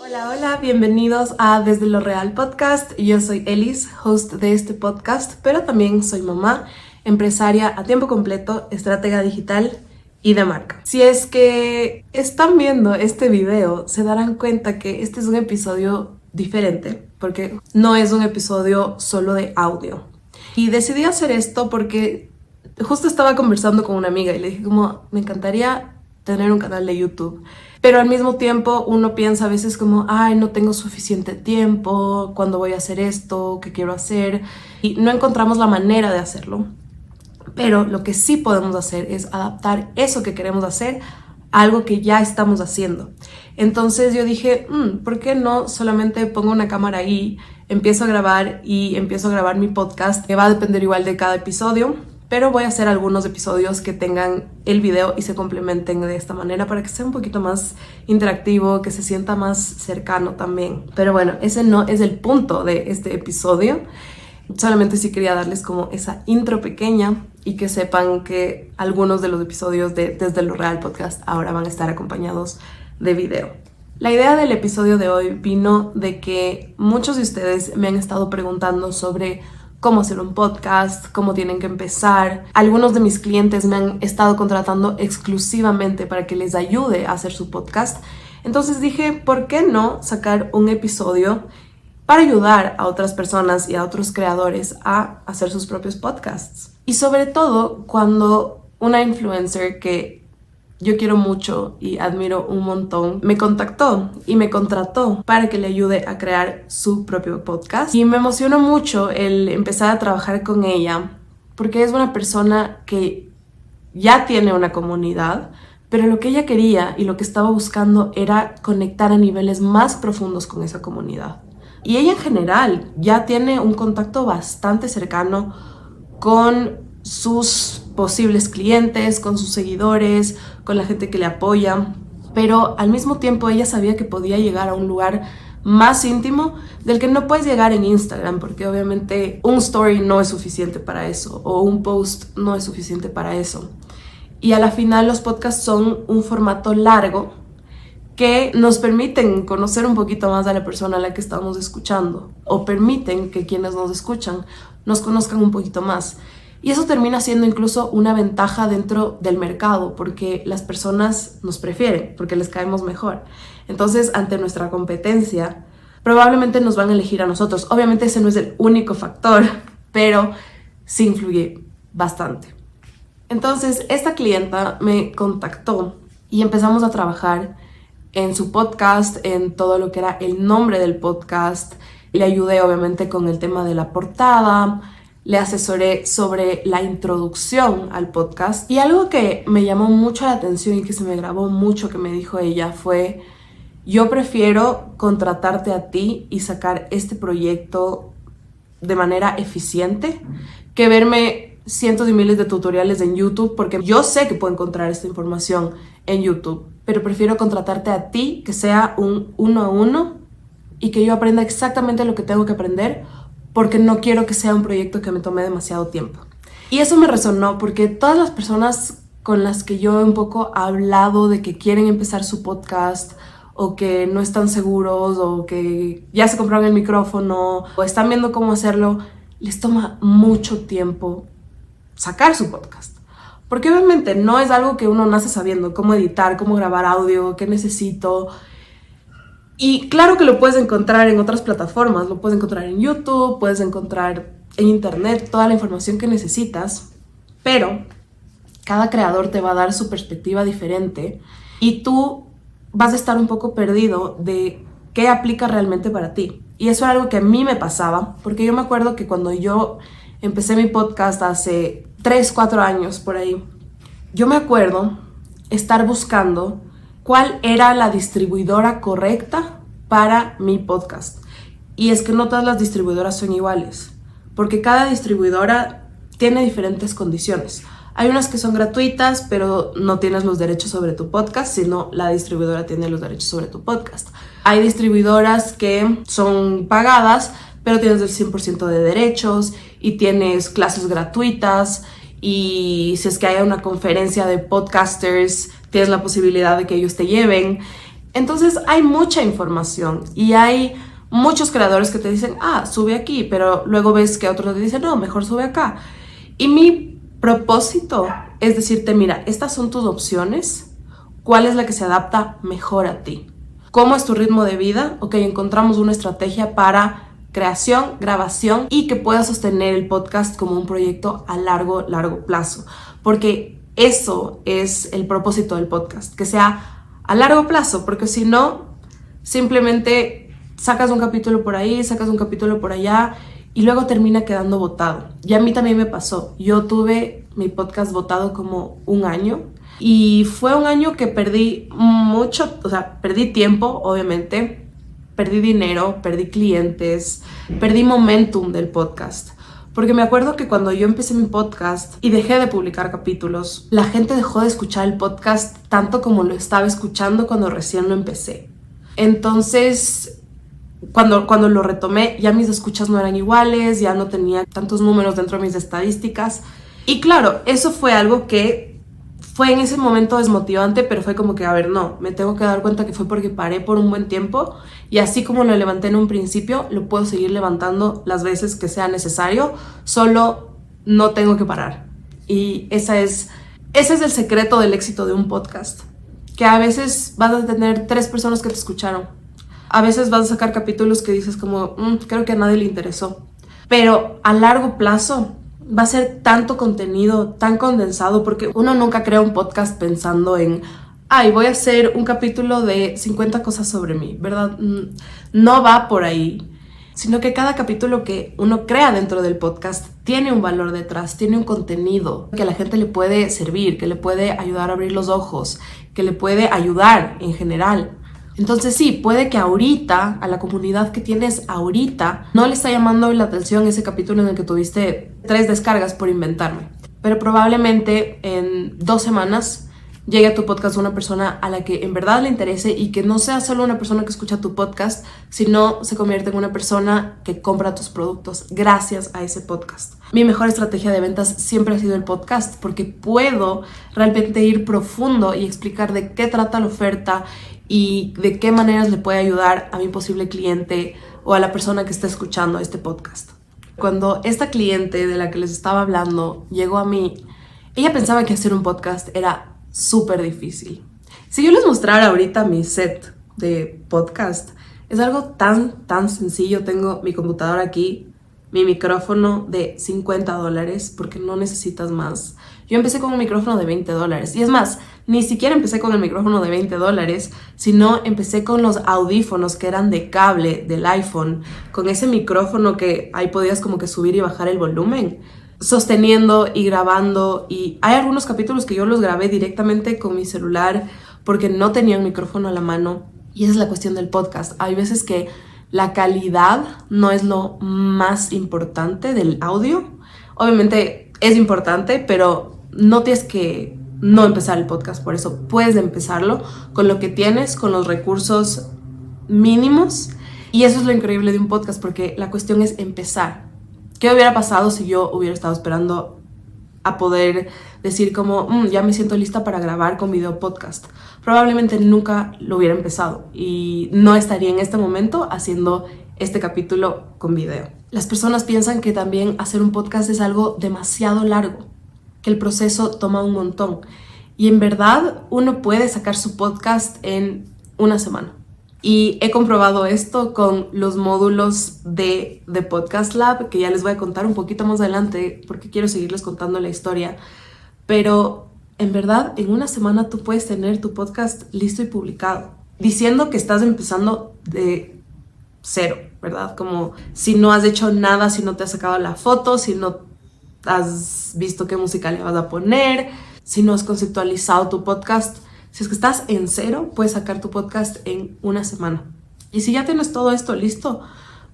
Hola, bienvenidos a Desde lo Real Podcast. Yo soy Elis, host de este podcast, pero también soy mamá, empresaria a tiempo completo, estratega digital y de marca. Si es que están viendo este video, se darán cuenta que este es un episodio diferente, porque no es un episodio solo de audio. Y decidí hacer esto porque justo estaba conversando con una amiga y le dije como, me encantaría tener un canal de YouTube, pero al mismo tiempo uno piensa a veces como, ay, no tengo suficiente tiempo, ¿cuándo voy a hacer esto? ¿Qué quiero hacer? Y no encontramos la manera de hacerlo. Pero lo que sí podemos hacer es adaptar eso que queremos hacer a algo que ya estamos haciendo. Entonces yo dije, ¿por qué no solamente pongo una cámara ahí, empiezo a grabar mi podcast? Que va a depender igual de cada episodio, pero voy a hacer algunos episodios que tengan el video y se complementen de esta manera para que sea un poquito más interactivo, que se sienta más cercano también. Pero bueno, ese no es el punto de este episodio. Solamente sí quería darles como esa intro pequeña y que sepan que algunos de los episodios de Desde lo Real Podcast ahora van a estar acompañados de video. La idea del episodio de hoy vino de que muchos de ustedes me han estado preguntando sobre cómo hacer un podcast, cómo tienen que empezar. Algunos de mis clientes me han estado contratando exclusivamente para que les ayude a hacer su podcast. Entonces dije, ¿por qué no sacar un episodio para ayudar a otras personas y a otros creadores a hacer sus propios podcasts? Y sobre todo cuando una influencer que yo quiero mucho y admiro un montón me contactó y me contrató para que le ayude a crear su propio podcast. Y me emocionó mucho el empezar a trabajar con ella porque es una persona que ya tiene una comunidad, pero lo que ella quería y lo que estaba buscando era conectar a niveles más profundos con esa comunidad. Y ella en general ya tiene un contacto bastante cercano con sus posibles clientes, con sus seguidores, con la gente que le apoya, pero al mismo tiempo ella sabía que podía llegar a un lugar más íntimo del que no puedes llegar en Instagram, porque obviamente un story no es suficiente para eso, o un post no es suficiente para eso. Y a la final los podcasts son un formato largo que nos permiten conocer un poquito más a la persona a la que estamos escuchando, o permiten que quienes nos escuchan nos conozcan un poquito más. Y eso termina siendo incluso una ventaja dentro del mercado, porque las personas nos prefieren, porque les caemos mejor. Entonces, ante nuestra competencia, probablemente nos van a elegir a nosotros. Obviamente ese no es el único factor, pero sí influye bastante. Entonces, esta clienta me contactó y empezamos a trabajar en su podcast, en todo lo que era el nombre del podcast. Le ayudé obviamente con el tema de la portada, le asesoré sobre la introducción al podcast. Y algo que me llamó mucho la atención y que se me grabó mucho que me dijo ella fue: yo prefiero contratarte a ti y sacar este proyecto de manera eficiente que verme cientos y miles de tutoriales en YouTube, porque yo sé que puedo encontrar esta información en YouTube, pero prefiero contratarte a ti, que sea un 1 a 1 y que yo aprenda exactamente lo que tengo que aprender, porque no quiero que sea un proyecto que me tome demasiado tiempo. Y eso me resonó porque todas las personas con las que yo un poco he hablado de que quieren empezar su podcast, o que no están seguros, o que ya se compraron el micrófono, o están viendo cómo hacerlo, les toma mucho tiempo sacar su podcast. Porque obviamente no es algo que uno nace sabiendo, cómo editar, cómo grabar audio, qué necesito. Y claro que lo puedes encontrar en otras plataformas, lo puedes encontrar en YouTube, puedes encontrar en internet toda la información que necesitas, pero cada creador te va a dar su perspectiva diferente y tú vas a estar un poco perdido de qué aplica realmente para ti. Y eso era algo que a mí me pasaba, porque yo me acuerdo que cuando yo empecé mi podcast hace 3, 4 años por ahí, yo me acuerdo estar buscando cuál era la distribuidora correcta para mi podcast. Y es que no todas las distribuidoras son iguales, porque cada distribuidora tiene diferentes condiciones. Hay unas que son gratuitas, pero no tienes los derechos sobre tu podcast, sino la distribuidora tiene los derechos sobre tu podcast. Hay distribuidoras que son pagadas, pero tienes el 100% de derechos y tienes clases gratuitas y si es que hay una conferencia de podcasters, tienes la posibilidad de que ellos te lleven. Entonces hay mucha información y hay muchos creadores que te dicen, sube aquí, pero luego ves que otros te dicen, no, mejor sube acá. Y mi propósito es decirte, mira, estas son tus opciones, ¿cuál es la que se adapta mejor a ti? ¿Cómo es tu ritmo de vida? Ok, encontramos una estrategia para creación, grabación y que puedas sostener el podcast como un proyecto a largo plazo. Porque eso es el propósito del podcast, que sea a largo plazo, porque si no, simplemente sacas un capítulo por ahí, sacas un capítulo por allá y luego termina quedando botado. Y a mí también me pasó. Yo tuve mi podcast botado como un año y fue un año que perdí mucho, o sea, perdí tiempo, obviamente, perdí dinero, perdí clientes, perdí momentum del podcast. Porque me acuerdo que cuando yo empecé mi podcast y dejé de publicar capítulos, la gente dejó de escuchar el podcast tanto como lo estaba escuchando cuando recién lo empecé. Entonces, cuando lo retomé, ya mis escuchas no eran iguales, ya no tenía tantos números dentro de mis estadísticas. Y claro, eso fue algo que fue en ese momento desmotivante, pero fue como que, a ver, no, me tengo que dar cuenta que fue porque paré por un buen tiempo y así como lo levanté en un principio, lo puedo seguir levantando las veces que sea necesario, solo no tengo que parar. Y ese es el secreto del éxito de un podcast, que a veces vas a tener 3 personas que te escucharon, a veces vas a sacar capítulos que dices como, creo que a nadie le interesó, pero a largo plazo va a ser tanto contenido, tan condensado, porque uno nunca crea un podcast pensando en, voy a hacer un capítulo de 50 cosas sobre mí, ¿verdad? No va por ahí, sino que cada capítulo que uno crea dentro del podcast tiene un valor detrás, tiene un contenido que a la gente le puede servir, que le puede ayudar a abrir los ojos, que le puede ayudar en general. Entonces sí, puede que ahorita, a la comunidad que tienes ahorita, no le está llamando la atención ese capítulo en el que tuviste 3 descargas por inventarme. Pero probablemente en 2 semanas llegue a tu podcast una persona a la que en verdad le interese y que no sea solo una persona que escucha tu podcast, sino se convierte en una persona que compra tus productos gracias a ese podcast. Mi mejor estrategia de ventas siempre ha sido el podcast porque puedo realmente ir profundo y explicar de qué trata la oferta y de qué maneras le puede ayudar a mi posible cliente o a la persona que está escuchando este podcast. Cuando esta cliente de la que les estaba hablando llegó a mí, ella pensaba que hacer un podcast era súper difícil. Si yo les mostrara ahorita mi set de podcast, es algo tan sencillo. Tengo mi computadora aquí, mi micrófono de $50 porque no necesitas más. Yo empecé con un micrófono de $20 y es más, ni siquiera empecé con el micrófono de $20, sino empecé con los audífonos que eran de cable del iPhone, con ese micrófono que ahí podías como que subir y bajar el volumen, sosteniendo y grabando. Y hay algunos capítulos que yo los grabé directamente con mi celular porque no tenía un micrófono a la mano. Y esa es la cuestión del podcast. Hay veces que la calidad no es lo más importante del audio. Obviamente es importante, pero no tienes que no empezar el podcast por eso. Puedes empezarlo con lo que tienes, con los recursos mínimos. Y eso es lo increíble de un podcast, porque la cuestión es empezar. ¿Qué hubiera pasado si yo hubiera estado esperando a poder decir como, ya me siento lista para grabar con video podcast? Probablemente nunca lo hubiera empezado y no estaría en este momento haciendo este capítulo con video. Las personas piensan que también hacer un podcast es algo demasiado largo, que el proceso toma un montón. Y en verdad uno puede sacar su podcast en una semana. Y he comprobado esto con los módulos de Podcast Lab, que ya les voy a contar un poquito más adelante porque quiero seguirles contando la historia. Pero en verdad, en una semana tú puedes tener tu podcast listo y publicado, diciendo que estás empezando de cero, ¿verdad? Como si no has hecho nada, si no te has sacado la foto, si no has visto qué música le vas a poner, si no has conceptualizado tu podcast. Si es que estás en cero, puedes sacar tu podcast en una semana. Y si ya tienes todo esto listo,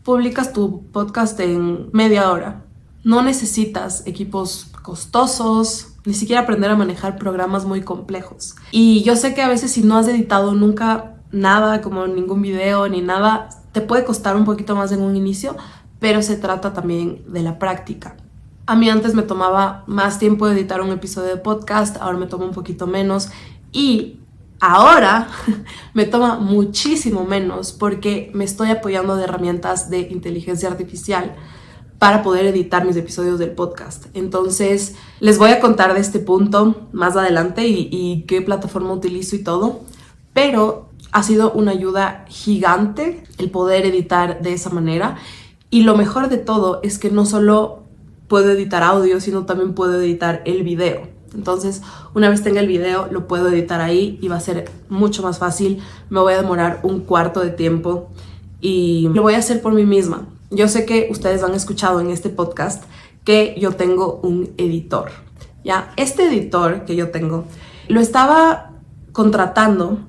publicas tu podcast en media hora. No necesitas equipos costosos, ni siquiera aprender a manejar programas muy complejos. Y yo sé que a veces si no has editado nunca nada, como ningún video ni nada, te puede costar un poquito más en un inicio, pero se trata también de la práctica. A mí antes me tomaba más tiempo editar un episodio de podcast, ahora me toma un poquito menos y ahora me toma muchísimo menos porque me estoy apoyando de herramientas de inteligencia artificial para poder editar mis episodios del podcast. Entonces, les voy a contar de este punto más adelante y qué plataforma utilizo y todo, pero ha sido una ayuda gigante el poder editar de esa manera. Y lo mejor de todo es que no solo puedo editar audio, sino también puedo editar el video. Entonces, una vez tenga el video, lo puedo editar ahí y va a ser mucho más fácil. Me voy a demorar un cuarto de tiempo y lo voy a hacer por mí misma. Yo sé que ustedes han escuchado en este podcast que yo tengo un editor, ¿ya? Este editor que yo tengo lo estaba contratando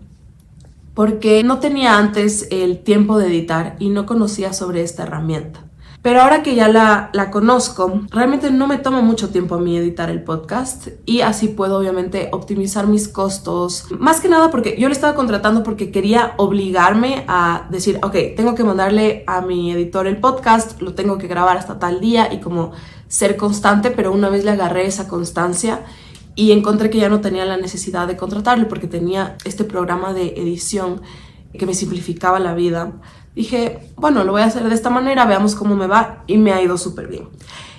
porque no tenía antes el tiempo de editar y no conocía sobre esta herramienta. Pero ahora que ya la conozco, realmente no me toma mucho tiempo a mí editar el podcast y así puedo obviamente optimizar mis costos. Más que nada porque yo le estaba contratando porque quería obligarme a decir, ok, tengo que mandarle a mi editor el podcast, lo tengo que grabar hasta tal día y como ser constante, pero una vez le agarré esa constancia y encontré que ya no tenía la necesidad de contratarlo porque tenía este programa de edición que me simplificaba la vida. Dije, bueno, lo voy a hacer de esta manera, veamos cómo me va y me ha ido súper bien.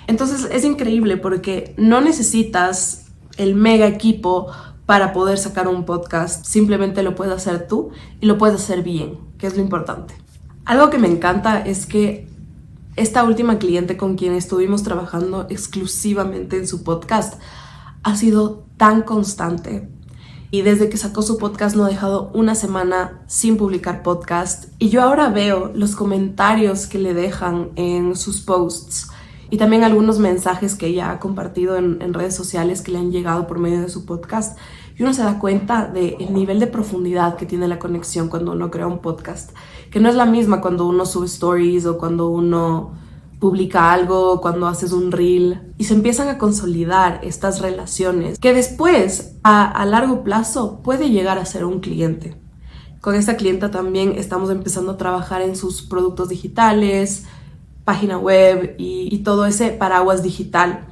Entonces es increíble porque no necesitas el mega equipo para poder sacar un podcast, simplemente lo puedes hacer tú y lo puedes hacer bien, que es lo importante. Algo que me encanta es que esta última cliente con quien estuvimos trabajando exclusivamente en su podcast ha sido tan constante. Y desde que sacó su podcast no ha dejado una semana sin publicar podcast. Y yo ahora veo los comentarios que le dejan en sus posts y también algunos mensajes que ella ha compartido en redes sociales que le han llegado por medio de su podcast. Y uno se da cuenta del nivel de profundidad que tiene la conexión cuando uno crea un podcast. Que no es la misma cuando uno sube stories o cuando uno publica algo, cuando haces un reel y se empiezan a consolidar estas relaciones que después a largo plazo puede llegar a ser un cliente. Con esta clienta también estamos empezando a trabajar en sus productos digitales, página web y todo ese paraguas digital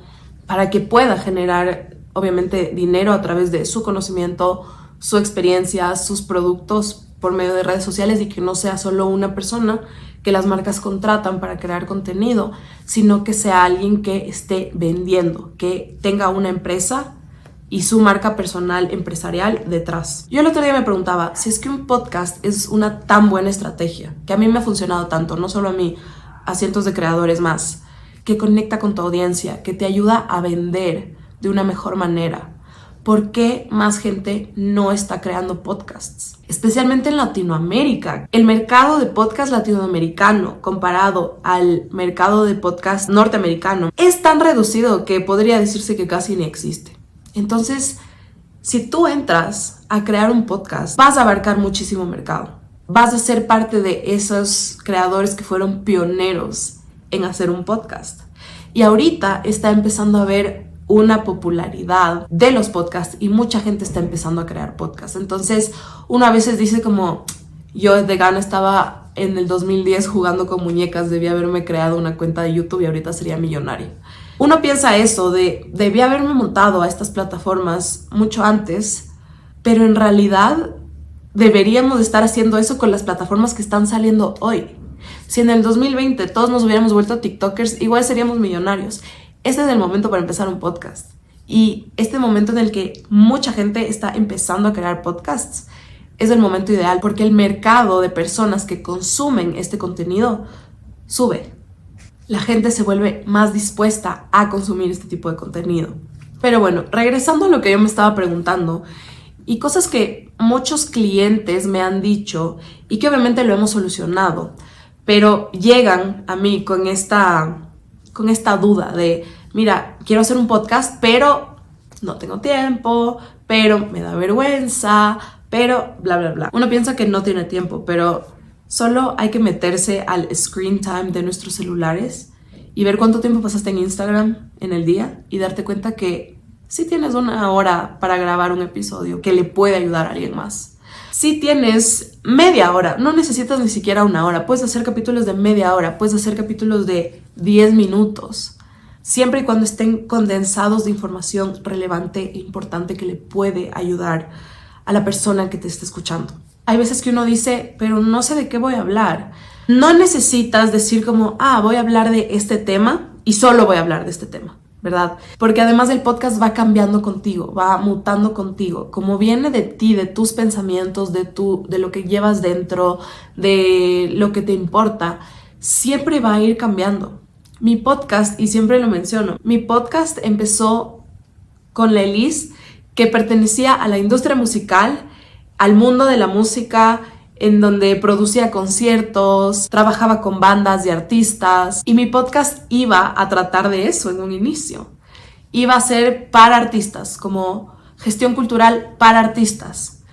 para que pueda generar obviamente dinero a través de su conocimiento, su experiencia, sus productos por medio de redes sociales y que no sea solo una persona que las marcas contratan para crear contenido, sino que sea alguien que esté vendiendo, que tenga una empresa y su marca personal empresarial detrás. Yo el otro día me preguntaba si es que un podcast es una tan buena estrategia, que a mí me ha funcionado tanto, no solo a mí, a cientos de creadores más, que conecta con tu audiencia, que te ayuda a vender de una mejor manera. ¿Por qué más gente no está creando podcasts? Especialmente en Latinoamérica. El mercado de podcast latinoamericano comparado al mercado de podcast norteamericano es tan reducido que podría decirse que casi ni existe. Entonces, si tú entras a crear un podcast, vas a abarcar muchísimo mercado. Vas a ser parte de esos creadores que fueron pioneros en hacer un podcast. Y ahorita está empezando a haber una popularidad de los podcasts y mucha gente está empezando a crear podcasts. Entonces, uno a veces dice como, yo de gana estaba en el 2010 jugando con muñecas, debía haberme creado una cuenta de YouTube y ahorita sería millonario. Uno piensa eso, debí haberme montado a estas plataformas mucho antes, pero en realidad deberíamos estar haciendo eso con las plataformas que están saliendo hoy. Si en el 2020 todos nos hubiéramos vuelto TikTokers, igual seríamos millonarios. Este es el momento para empezar un podcast. Y este momento en el que mucha gente está empezando a crear podcasts es el momento ideal porque el mercado de personas que consumen este contenido sube. La gente se vuelve más dispuesta a consumir este tipo de contenido. Pero bueno, regresando a lo que yo me estaba preguntando y cosas que muchos clientes me han dicho y que obviamente lo hemos solucionado, pero llegan a mí con esta duda de, mira, quiero hacer un podcast, pero no tengo tiempo, pero me da vergüenza, pero bla, bla, bla. Uno piensa que no tiene tiempo, pero solo hay que meterse al screen time de nuestros celulares y ver cuánto tiempo pasaste en Instagram en el día y darte cuenta que sí tienes una hora para grabar un episodio que le puede ayudar a alguien más. Si tienes media hora, no necesitas ni siquiera una hora, puedes hacer capítulos de media hora, puedes hacer capítulos de 10 minutos. siempre y cuando estén condensados de información relevante e importante que le puede ayudar a la persona que te está escuchando. Hay veces que uno dice, pero no sé de qué voy a hablar. No necesitas decir como, voy a hablar de este tema y solo voy a hablar de este tema, ¿verdad? Porque además el podcast va cambiando contigo, va mutando contigo. Como viene de ti, de tus pensamientos, de lo que llevas dentro, de lo que te importa, siempre va a ir cambiando. Mi podcast, y siempre lo menciono, mi podcast empezó con la Elise, que pertenecía a la industria musical, al mundo de la música, en donde producía conciertos, trabajaba con bandas y artistas, y mi podcast iba a tratar de eso en un inicio. Iba a ser para artistas, como gestión cultural para artistas.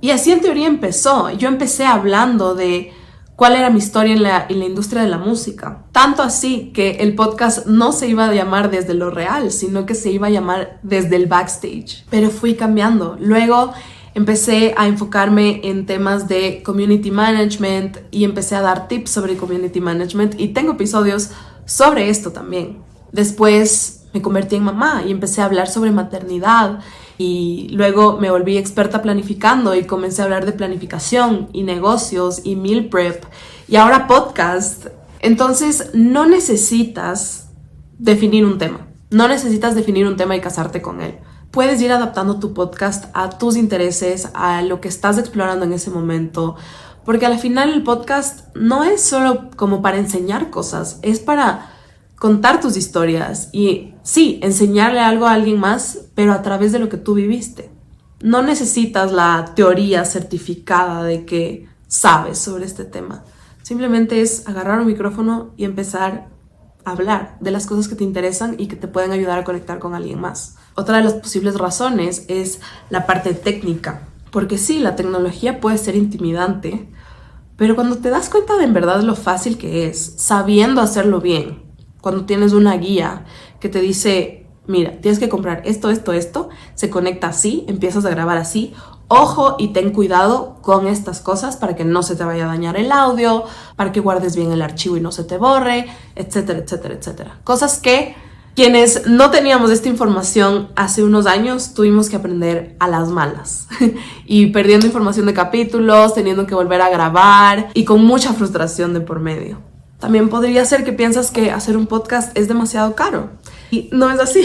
Y así en teoría empezó. Yo empecé hablando de cuál era mi historia en la industria de la música. Tanto así que el podcast no se iba a llamar Desde lo Real, sino que se iba a llamar Desde el Backstage. Pero fui cambiando. Luego empecé a enfocarme en temas de community management y empecé a dar tips sobre community management y tengo episodios sobre esto también. Después me convertí en mamá y empecé a hablar sobre maternidad y luego me volví experta planificando y comencé a hablar de planificación y negocios y meal prep y ahora podcast. Entonces no necesitas definir un tema. No necesitas definir un tema y casarte con él. Puedes ir adaptando tu podcast a tus intereses, a lo que estás explorando en ese momento, porque al final el podcast no es solo como para enseñar cosas, es para contar tus historias y sí, enseñarle algo a alguien más, pero a través de lo que tú viviste. No necesitas la teoría certificada de que sabes sobre este tema. Simplemente es agarrar un micrófono y empezar a hablar de las cosas que te interesan y que te pueden ayudar a conectar con alguien más. Otra de las posibles razones es la parte técnica, porque sí, la tecnología puede ser intimidante, pero cuando te das cuenta de en verdad lo fácil que es, sabiendo hacerlo bien, cuando tienes una guía que te dice, mira, tienes que comprar esto, se conecta así, empiezas a grabar así, ojo y ten cuidado con estas cosas para que no se te vaya a dañar el audio, para que guardes bien el archivo y no se te borre, etcétera, etcétera, etcétera. Cosas que quienes no teníamos esta información hace unos años tuvimos que aprender a las malas y perdiendo información de capítulos, teniendo que volver a grabar y con mucha frustración de por medio. También podría ser que piensas que hacer un podcast es demasiado caro y no es así.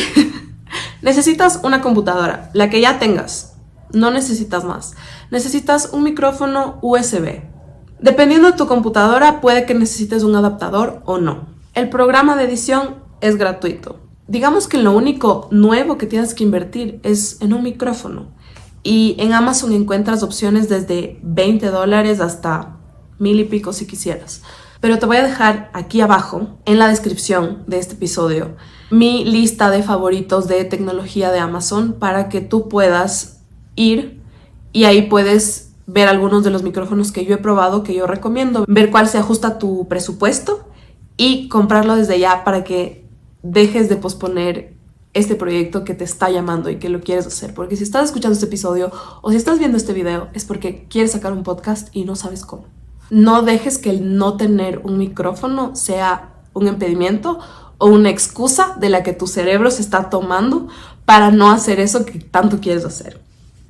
Necesitas una computadora, la que ya tengas, no necesitas más. Necesitas un micrófono USB. Dependiendo de tu computadora puede que necesites un adaptador o no. El programa de edición es gratuito. Digamos que lo único nuevo que tienes que invertir es en un micrófono. Y en Amazon encuentras opciones desde $20 hasta 1,000 y pico si quisieras. Pero te voy a dejar aquí abajo, en la descripción de este episodio, mi lista de favoritos de tecnología de Amazon para que tú puedas ir y ahí puedes ver algunos de los micrófonos que yo he probado, que yo recomiendo, ver cuál se ajusta a tu presupuesto y comprarlo desde ya para que dejes de posponer este proyecto que te está llamando y que lo quieres hacer. Porque si estás escuchando este episodio o si estás viendo este video es porque quieres sacar un podcast y no sabes cómo. No dejes que el no tener un micrófono sea un impedimento o una excusa de la que tu cerebro se está tomando para no hacer eso que tanto quieres hacer.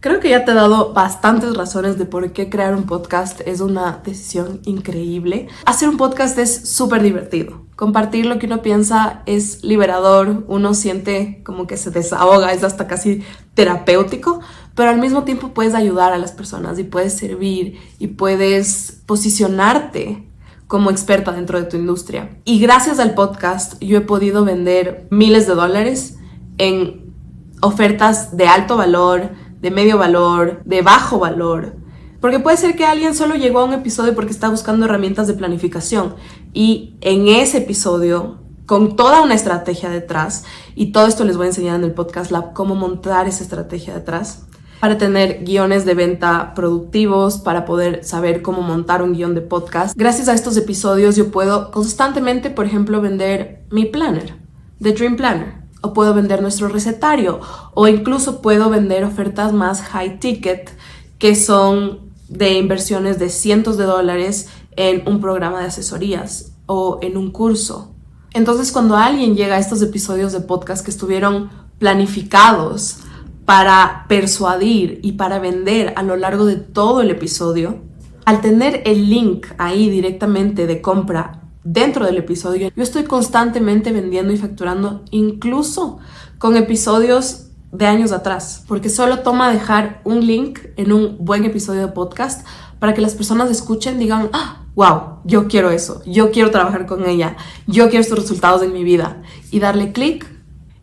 Creo que ya te he dado bastantes razones de por qué crear un podcast es una decisión increíble. Hacer un podcast es súper divertido. Compartir lo que uno piensa es liberador, uno siente como que se desahoga, es hasta casi terapéutico, pero al mismo tiempo puedes ayudar a las personas y puedes servir y puedes posicionarte como experta dentro de tu industria. Y gracias al podcast yo he podido vender miles de dólares en ofertas de alto valor, de medio valor, de bajo valor. Porque puede ser que alguien solo llegó a un episodio porque está buscando herramientas de planificación y en ese episodio, con toda una estrategia detrás, y todo esto les voy a enseñar en el Podcast Lab, cómo montar esa estrategia detrás, para tener guiones de venta productivos, para poder saber cómo montar un guión de podcast. Gracias a estos episodios yo puedo constantemente, por ejemplo, vender mi planner, The Dream Planner. O puedo vender nuestro recetario, o incluso puedo vender ofertas más high ticket, que son de inversiones de cientos de dólares en un programa de asesorías o en un curso. Entonces, cuando alguien llega a estos episodios de podcast que estuvieron planificados para persuadir y para vender a lo largo de todo el episodio, al tener el link ahí directamente de compra dentro del episodio, yo estoy constantemente vendiendo y facturando, incluso con episodios de años atrás, porque solo toma dejar un link en un buen episodio de podcast para que las personas escuchen, digan, wow, yo quiero eso, yo quiero trabajar con ella, yo quiero estos resultados en mi vida, y darle clic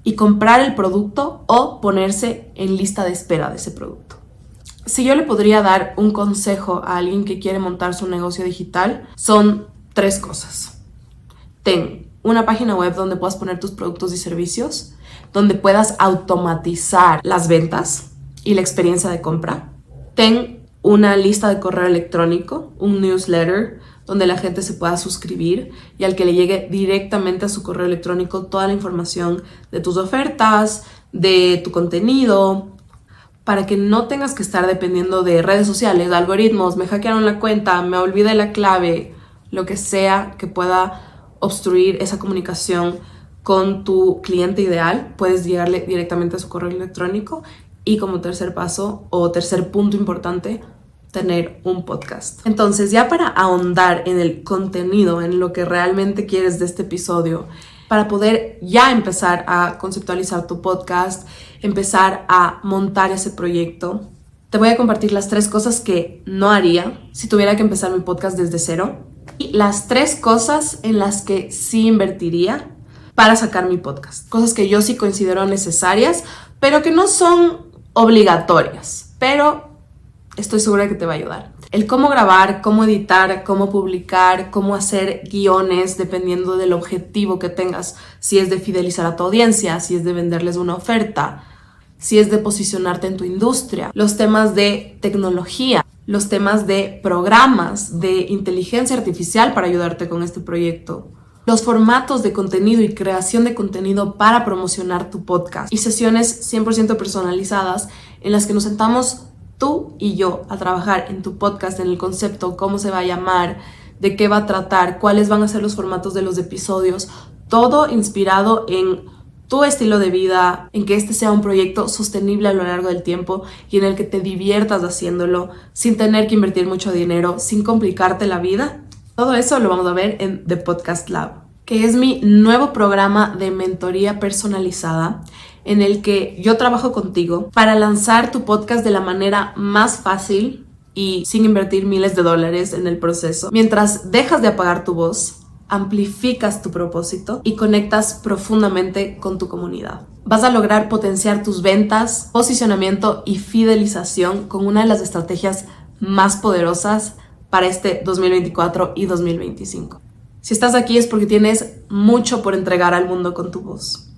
y comprar el producto o ponerse en lista de espera de ese producto. Si yo le podría dar un consejo a alguien que quiere montar su negocio digital, son 3 cosas. Ten una página web donde puedas poner tus productos y servicios, donde puedas automatizar las ventas y la experiencia de compra. Ten una lista de correo electrónico, un newsletter, donde la gente se pueda suscribir y al que le llegue directamente a su correo electrónico toda la información de tus ofertas, de tu contenido, para que no tengas que estar dependiendo de redes sociales, de algoritmos, me hackearon la cuenta, me olvidé la clave, lo que sea que pueda obstruir esa comunicación con tu cliente ideal. Puedes llegarle directamente a su correo electrónico. Y como tercer paso o tercer punto importante, tener un podcast. Entonces, ya para ahondar en el contenido, en lo que realmente quieres de este episodio, para poder ya empezar a conceptualizar tu podcast, empezar a montar ese proyecto, te voy a compartir las 3 cosas que no haría si tuviera que empezar mi podcast desde cero y las 3 cosas en las que sí invertiría para sacar mi podcast. Cosas que yo sí considero necesarias, pero que no son obligatorias, pero estoy segura que te va a ayudar. El cómo grabar, cómo editar, cómo publicar, cómo hacer guiones dependiendo del objetivo que tengas. Si es de fidelizar a tu audiencia, si es de venderles una oferta, si es de posicionarte en tu industria. Los temas de tecnología, los temas de programas, de inteligencia artificial para ayudarte con este proyecto. Los formatos de contenido y creación de contenido para promocionar tu podcast. Y sesiones 100% personalizadas en las que nos sentamos tú y yo a trabajar en tu podcast, en el concepto, cómo se va a llamar, de qué va a tratar, cuáles van a ser los formatos de los episodios, todo inspirado en tu estilo de vida, en que este sea un proyecto sostenible a lo largo del tiempo y en el que te diviertas haciéndolo sin tener que invertir mucho dinero, sin complicarte la vida. Todo eso lo vamos a ver en The Podcast Lab, que es mi nuevo programa de mentoría personalizada en el que yo trabajo contigo para lanzar tu podcast de la manera más fácil y sin invertir miles de dólares en el proceso. Mientras dejas de apagar tu voz, amplificas tu propósito y conectas profundamente con tu comunidad. Vas a lograr potenciar tus ventas, posicionamiento y fidelización con una de las estrategias más poderosas para este 2024 y 2025. Si estás aquí es porque tienes mucho por entregar al mundo con tu voz.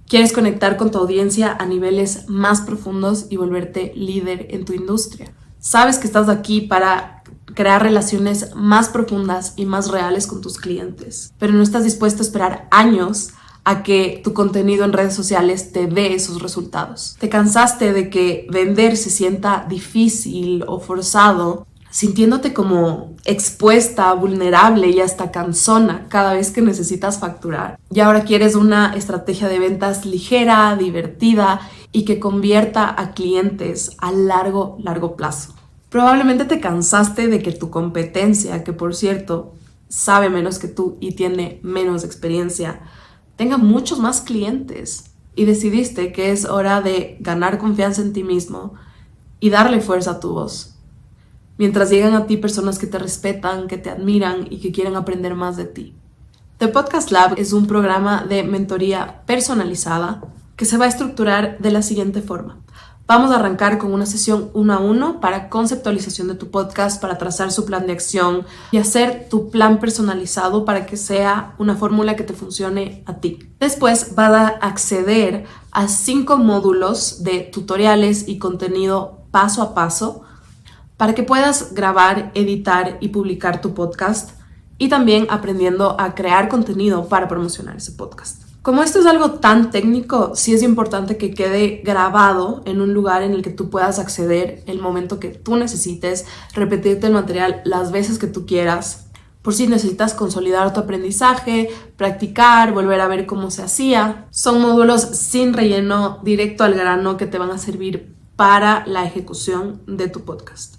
Quieres conectar con tu audiencia a niveles más profundos y volverte líder en tu industria. Sabes que estás aquí para crear relaciones más profundas y más reales con tus clientes, pero no estás dispuesto a esperar años a que tu contenido en redes sociales te dé esos resultados. Te cansaste de que vender se sienta difícil o forzado, sintiéndote como expuesta, vulnerable y hasta cansona cada vez que necesitas facturar. Y ahora quieres una estrategia de ventas ligera, divertida y que convierta a clientes a largo plazo. Probablemente te cansaste de que tu competencia, que por cierto sabe menos que tú y tiene menos experiencia, tenga muchos más clientes y decidiste que es hora de ganar confianza en ti mismo y darle fuerza a tu voz. Mientras llegan a ti personas que te respetan, que te admiran y que quieren aprender más de ti. The Podcast Lab es un programa de mentoría personalizada que se va a estructurar de la siguiente forma. Vamos a arrancar con una sesión 1 a 1 para conceptualización de tu podcast, para trazar su plan de acción y hacer tu plan personalizado para que sea una fórmula que te funcione a ti. Después vas a acceder a 5 módulos de tutoriales y contenido paso a paso para que puedas grabar, editar y publicar tu podcast y también aprendiendo a crear contenido para promocionar ese podcast. Como esto es algo tan técnico, sí es importante que quede grabado en un lugar en el que tú puedas acceder el momento que tú necesites, repetirte el material las veces que tú quieras, por si necesitas consolidar tu aprendizaje, practicar, volver a ver cómo se hacía. Son módulos sin relleno, directo al grano, que te van a servir para la ejecución de tu podcast.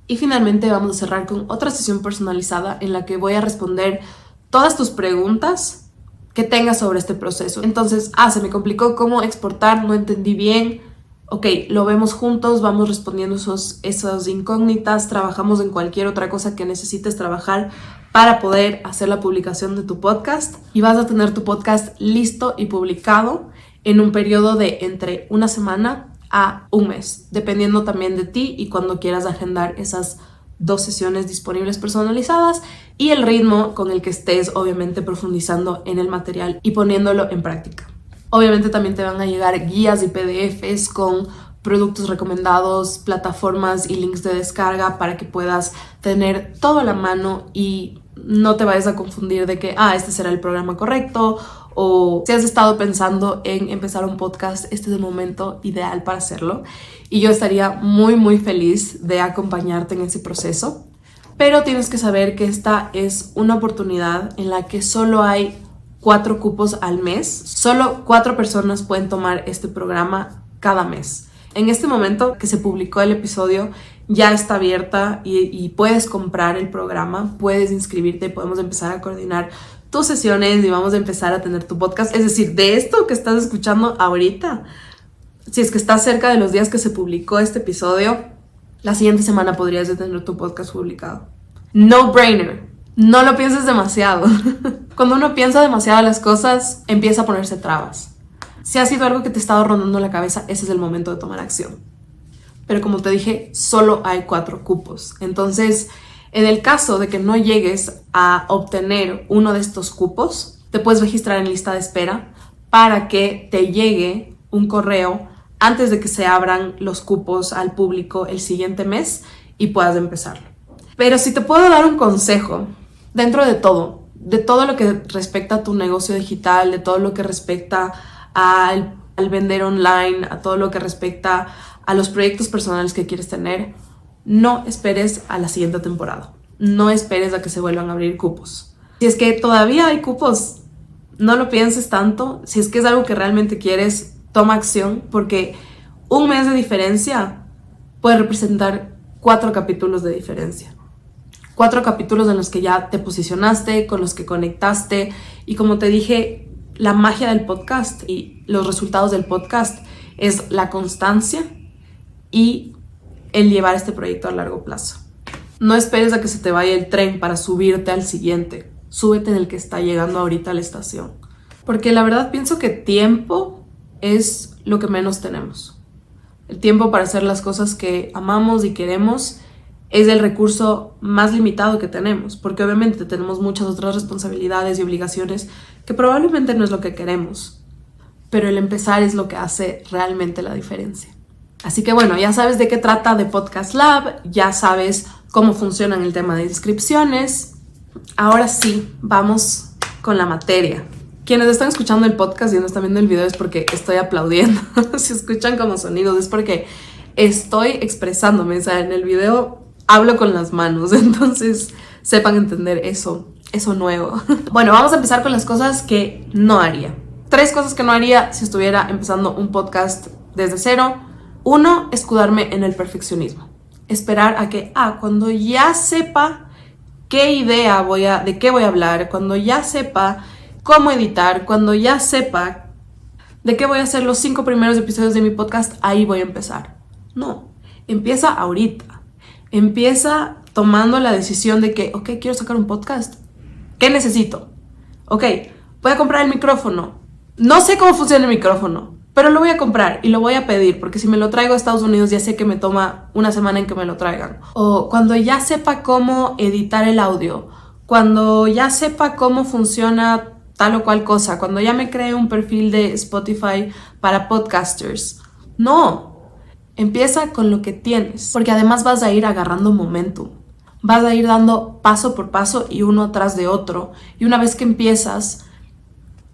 Y finalmente vamos a cerrar con otra sesión personalizada en la que voy a responder todas tus preguntas que tengas sobre este proceso. Entonces, se me complicó cómo exportar, no entendí bien. Ok, lo vemos juntos, vamos respondiendo esas incógnitas, trabajamos en cualquier otra cosa que necesites trabajar para poder hacer la publicación de tu podcast, y vas a tener tu podcast listo y publicado en un periodo de entre una semana a un mes, dependiendo también de ti y cuando quieras agendar esas 2 sesiones disponibles personalizadas y el ritmo con el que estés obviamente profundizando en el material y poniéndolo en práctica. Obviamente también te van a llegar guías y PDFs con productos recomendados, plataformas y links de descarga para que puedas tener todo a la mano y no te vayas a confundir de que este será el programa correcto, o si has estado pensando en empezar un podcast, este es el momento ideal para hacerlo. Y yo estaría muy muy feliz de acompañarte en ese proceso. Pero tienes que saber que esta es una oportunidad en la que solo hay 4 cupos al mes. Solo 4 personas pueden tomar este programa cada mes. En este momento que se publicó el episodio, ya está abierta y puedes comprar el programa, puedes inscribirte y podemos empezar a coordinar tus sesiones y vamos a empezar a tener tu podcast. Es decir, de esto que estás escuchando ahorita, si es que estás cerca de los días que se publicó este episodio, la siguiente semana podrías tener tu podcast publicado. No brainer. No lo pienses demasiado. Cuando uno piensa demasiado las cosas, empieza a ponerse trabas. Si ha sido algo que te ha estado rondando la cabeza, ese es el momento de tomar acción. Pero como te dije, solo hay 4 cupos. Entonces, en el caso de que no llegues a obtener uno de estos cupos, te puedes registrar en lista de espera para que te llegue un correo antes de que se abran los cupos al público el siguiente mes y puedas empezarlo. Pero si te puedo dar un consejo, dentro de todo lo que respecta a tu negocio digital, de todo lo que respecta al vender online, a todo lo que respecta a los proyectos personales que quieres tener, no esperes a la siguiente temporada. No esperes a que se vuelvan a abrir cupos. Si es que todavía hay cupos, no lo pienses tanto. Si es que es algo que realmente quieres, toma acción, porque un mes de diferencia puede representar 4 capítulos de diferencia. 4 capítulos en los que ya te posicionaste, con los que conectaste, y como te dije, la magia del podcast y los resultados del podcast es la constancia y el llevar este proyecto a largo plazo. No esperes a que se te vaya el tren para subirte al siguiente. Súbete en el que está llegando ahorita a la estación. Porque la verdad pienso que tiempo es lo que menos tenemos. El tiempo para hacer las cosas que amamos y queremos es el recurso más limitado que tenemos, porque obviamente tenemos muchas otras responsabilidades y obligaciones que probablemente no es lo que queremos, pero el empezar es lo que hace realmente la diferencia. Así que bueno, ya sabes de qué trata The Podcast Lab, ya sabes cómo funciona el tema de inscripciones. Ahora sí, vamos con la materia. Quienes están escuchando el podcast y no están viendo el video es porque estoy aplaudiendo. Si escuchan como sonidos es porque estoy expresándome. O sea, en el video hablo con las manos, entonces sepan entender eso nuevo. Bueno, vamos a empezar con las cosas que no haría. 3 cosas que no haría si estuviera empezando un podcast desde cero. 1, escudarme en el perfeccionismo. Esperar a que, cuando ya sepa qué idea de qué voy a hablar, cuando ya sepa cómo editar, cuando ya sepa de qué voy a hacer los 5 primeros episodios de mi podcast, ahí voy a empezar. No, empieza ahorita. Empieza tomando la decisión de que, quiero sacar un podcast. ¿Qué necesito? Voy a comprar el micrófono. No sé cómo funciona el micrófono, pero lo voy a comprar y lo voy a pedir, porque si me lo traigo a Estados Unidos ya sé que me toma una semana en que me lo traigan. O cuando ya sepa cómo editar el audio, cuando ya sepa cómo funciona tal o cual cosa, cuando ya me cree un perfil de Spotify para podcasters. No, empieza con lo que tienes, porque además vas a ir agarrando momentum. Vas a ir dando paso por paso y uno tras de otro. Y una vez que empiezas,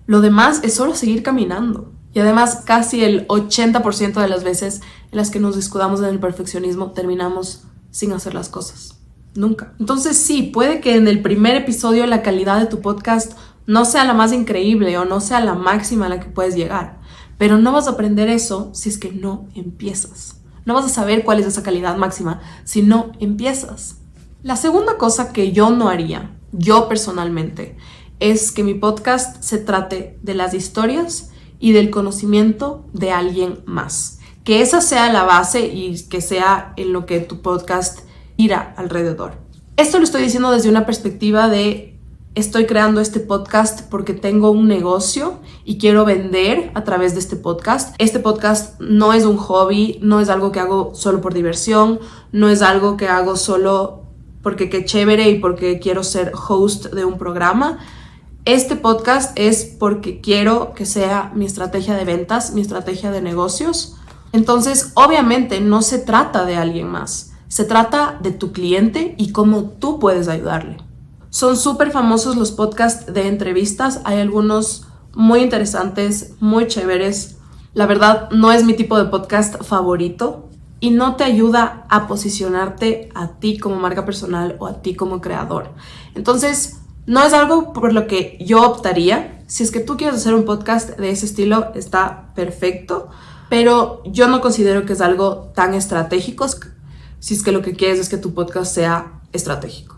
lo demás es solo seguir caminando. Y además casi el 80% de las veces en las que nos escudamos en el perfeccionismo terminamos sin hacer las cosas. Nunca. Entonces sí, puede que en el primer episodio la calidad de tu podcast no sea la más increíble o no sea la máxima a la que puedes llegar, pero no vas a aprender eso si es que no empiezas. No vas a saber cuál es esa calidad máxima si no empiezas. La segunda cosa que yo no haría, yo personalmente, es que mi podcast se trate de las historias y del conocimiento de alguien más. Que esa sea la base y que sea en lo que tu podcast gira alrededor. Esto lo estoy diciendo desde una perspectiva de estoy creando este podcast porque tengo un negocio y quiero vender a través de este podcast. Este podcast no es un hobby, no es algo que hago solo por diversión, no es algo que hago solo porque qué chévere y porque quiero ser host de un programa. Este podcast es porque quiero que sea mi estrategia de ventas, mi estrategia de negocios. Entonces, obviamente, no se trata de alguien más. Se trata de tu cliente y cómo tú puedes ayudarle. Son súper famosos los podcasts de entrevistas. Hay algunos muy interesantes, muy chéveres. La verdad, no es mi tipo de podcast favorito y no te ayuda a posicionarte a ti como marca personal o a ti como creador. Entonces, no es algo por lo que yo optaría. Si es que tú quieres hacer un podcast de ese estilo, está perfecto. Pero yo no considero que es algo tan estratégico si es que lo que quieres es que tu podcast sea estratégico.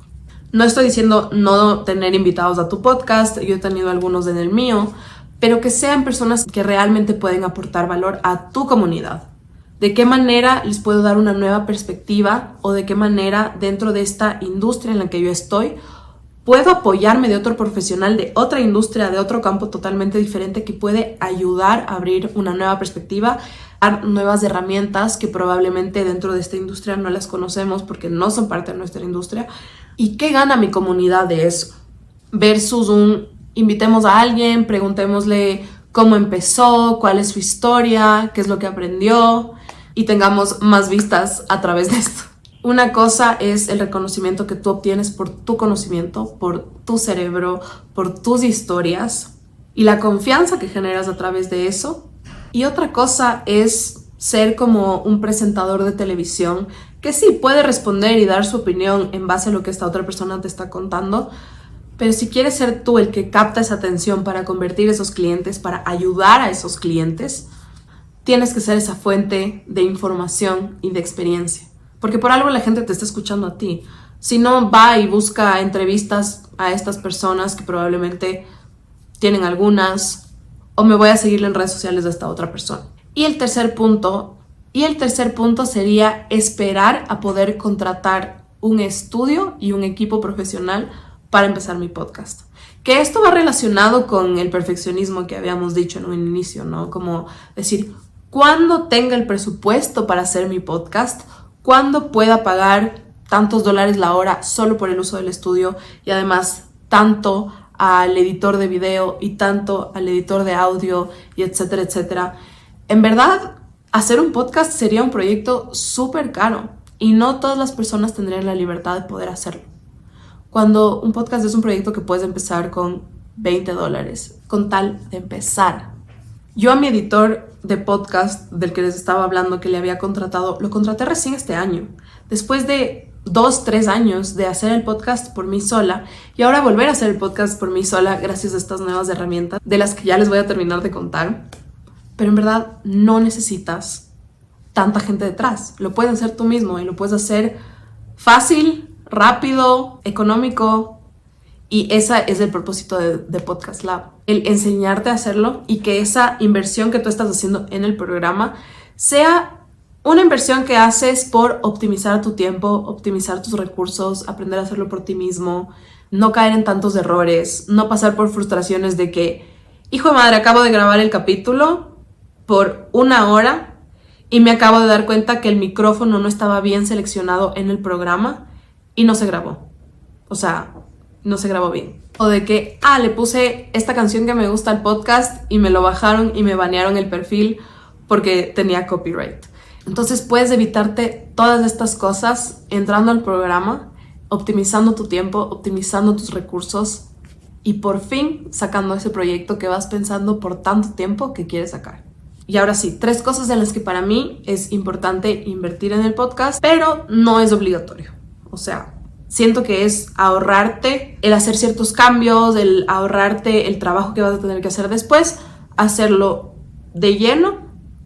No estoy diciendo no tener invitados a tu podcast, yo he tenido algunos en el mío, pero que sean personas que realmente pueden aportar valor a tu comunidad. ¿De qué manera les puedo dar una nueva perspectiva o de qué manera dentro de esta industria en la que yo estoy puedo apoyarme de otro profesional de otra industria, de otro campo totalmente diferente que puede ayudar a abrir una nueva perspectiva, dar nuevas herramientas que probablemente dentro de esta industria no las conocemos porque no son parte de nuestra industria? ¿Y qué gana mi comunidad de eso? Versus invitemos a alguien, preguntémosle cómo empezó, cuál es su historia, qué es lo que aprendió y tengamos más vistas a través de esto. Una cosa es el reconocimiento que tú obtienes por tu conocimiento, por tu cerebro, por tus historias y la confianza que generas a través de eso. Y otra cosa es ser como un presentador de televisión que sí puede responder y dar su opinión en base a lo que esta otra persona te está contando, pero si quieres ser tú el que capta esa atención para convertir esos clientes, para ayudar a esos clientes, tienes que ser esa fuente de información y de experiencia. Porque por algo la gente te está escuchando a ti. Si no, va y busca entrevistas a estas personas que probablemente tienen algunas, o me voy a seguirle en redes sociales de esta otra persona. Y el tercer punto sería esperar a poder contratar un estudio y un equipo profesional para empezar mi podcast. Que esto va relacionado con el perfeccionismo que habíamos dicho en un inicio, ¿no? Como decir, cuando tenga el presupuesto para hacer mi podcast, cuando pueda pagar tantos dólares la hora solo por el uso del estudio y además tanto al editor de video y tanto al editor de audio y etcétera, etcétera. En verdad, hacer un podcast sería un proyecto súper caro y no todas las personas tendrían la libertad de poder hacerlo. Cuando un podcast es un proyecto que puedes empezar con $20, con tal de empezar. Yo a mi editor de podcast del que les estaba hablando, que le había contratado, lo contraté recién este año. Después de 2-3 años de hacer el podcast por mí sola y ahora volver a hacer el podcast por mí sola gracias a estas nuevas herramientas de las que ya les voy a terminar de contar. Pero en verdad no necesitas tanta gente detrás. Lo puedes hacer tú mismo y lo puedes hacer fácil, rápido, económico. Y ese es el propósito de Podcast Lab, el enseñarte a hacerlo y que esa inversión que tú estás haciendo en el programa sea una inversión que haces por optimizar tu tiempo, optimizar tus recursos, aprender a hacerlo por ti mismo, no caer en tantos errores, no pasar por frustraciones de que, hijo de madre, acabo de grabar el capítulo por 1 hora y me acabo de dar cuenta que el micrófono no estaba bien seleccionado en el programa y no se grabó. O sea, no se grabó bien. O de que, le puse esta canción que me gusta al podcast y me lo bajaron y me banearon el perfil porque tenía copyright. Entonces puedes evitarte todas estas cosas entrando al programa, optimizando tu tiempo, optimizando tus recursos y por fin sacando ese proyecto que vas pensando por tanto tiempo que quieres sacar. Y ahora sí, 3 cosas en las que para mí es importante invertir en el podcast, pero no es obligatorio. O sea, siento que es ahorrarte el hacer ciertos cambios, el ahorrarte el trabajo que vas a tener que hacer después, hacerlo de lleno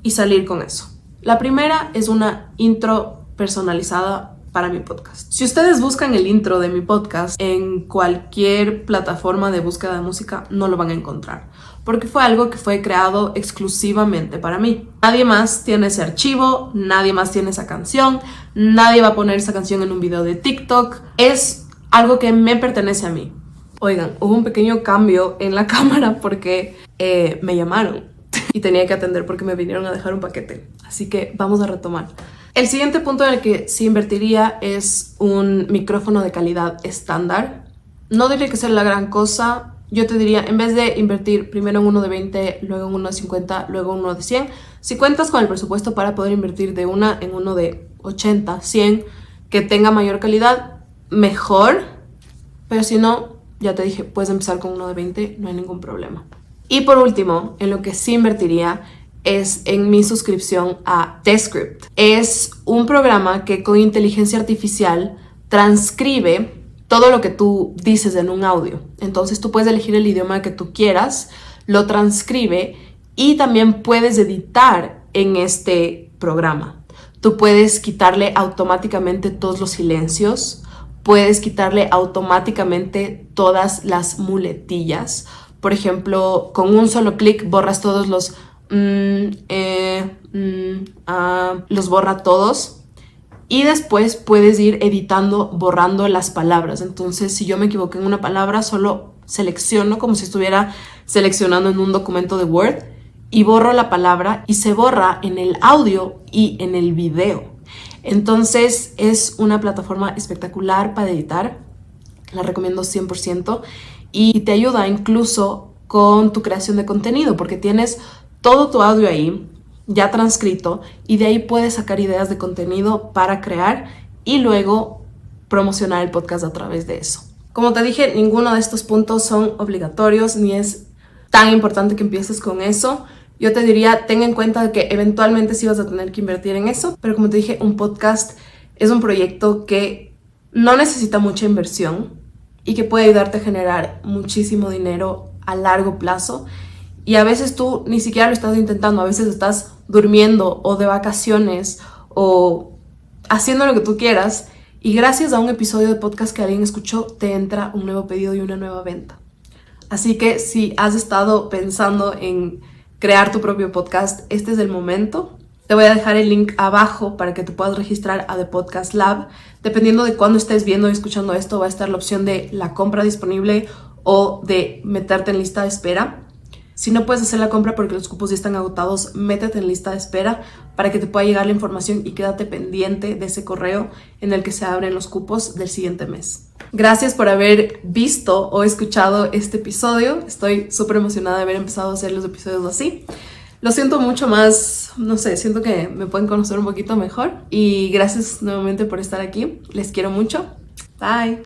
y salir con eso. La primera es una intro personalizada para mi podcast. Si ustedes buscan el intro de mi podcast en cualquier plataforma de búsqueda de música, no lo van a encontrar, porque fue algo que fue creado exclusivamente para mí. Nadie más tiene ese archivo, nadie más tiene esa canción, nadie va a poner esa canción en un video de TikTok. Es algo que me pertenece a mí. Oigan, hubo un pequeño cambio en la cámara porque me llamaron y tenía que atender porque me vinieron a dejar un paquete. Así que vamos a retomar. El siguiente punto en el que sí invertiría es un micrófono de calidad estándar. No diría que sea la gran cosa. Yo te diría, en vez de invertir primero en uno de 20, luego en uno de 50, luego en uno de 100, si cuentas con el presupuesto para poder invertir de una en uno de 80, 100, que tenga mayor calidad, mejor. Pero si no, ya te dije, puedes empezar con uno de 20, no hay ningún problema. Y por último, en lo que sí invertiría es en mi suscripción a Descript. Es un programa que con inteligencia artificial transcribe todo lo que tú dices en un audio. Entonces tú puedes elegir el idioma que tú quieras, lo transcribe y también puedes editar en este programa. Tú puedes quitarle automáticamente todos los silencios, puedes quitarle automáticamente todas las muletillas. Por ejemplo, con un solo clic borras todos los los borra todos y después puedes ir editando, borrando las palabras. Entonces, si yo me equivoqué en una palabra, solo selecciono como si estuviera seleccionando en un documento de Word y borro la palabra y se borra en el audio y en el video. Entonces, es una plataforma espectacular para editar. La recomiendo 100% y te ayuda incluso con tu creación de contenido porque tienes todo tu audio ahí ya transcrito y de ahí puedes sacar ideas de contenido para crear y luego promocionar el podcast a través de eso. Como te dije, ninguno de estos puntos son obligatorios ni es tan importante que empieces con eso. Yo te diría, ten en cuenta que eventualmente sí vas a tener que invertir en eso, pero como te dije, un podcast es un proyecto que no necesita mucha inversión y que puede ayudarte a generar muchísimo dinero a largo plazo. Y a veces tú ni siquiera lo estás intentando, a veces estás durmiendo o de vacaciones o haciendo lo que tú quieras y gracias a un episodio de podcast que alguien escuchó te entra un nuevo pedido y una nueva venta. Así que si has estado pensando en crear tu propio podcast, este es el momento. Te voy a dejar el link abajo para que te puedas registrar a The Podcast Lab. Dependiendo de cuándo estés viendo y escuchando esto, va a estar la opción de la compra disponible o de meterte en lista de espera. Si no puedes hacer la compra porque los cupos ya están agotados, métete en lista de espera para que te pueda llegar la información y quédate pendiente de ese correo en el que se abren los cupos del siguiente mes. Gracias por haber visto o escuchado este episodio. Estoy súper emocionada de haber empezado a hacer los episodios así. Lo siento mucho más, no sé, siento que me pueden conocer un poquito mejor. Y gracias nuevamente por estar aquí. Les quiero mucho. Bye.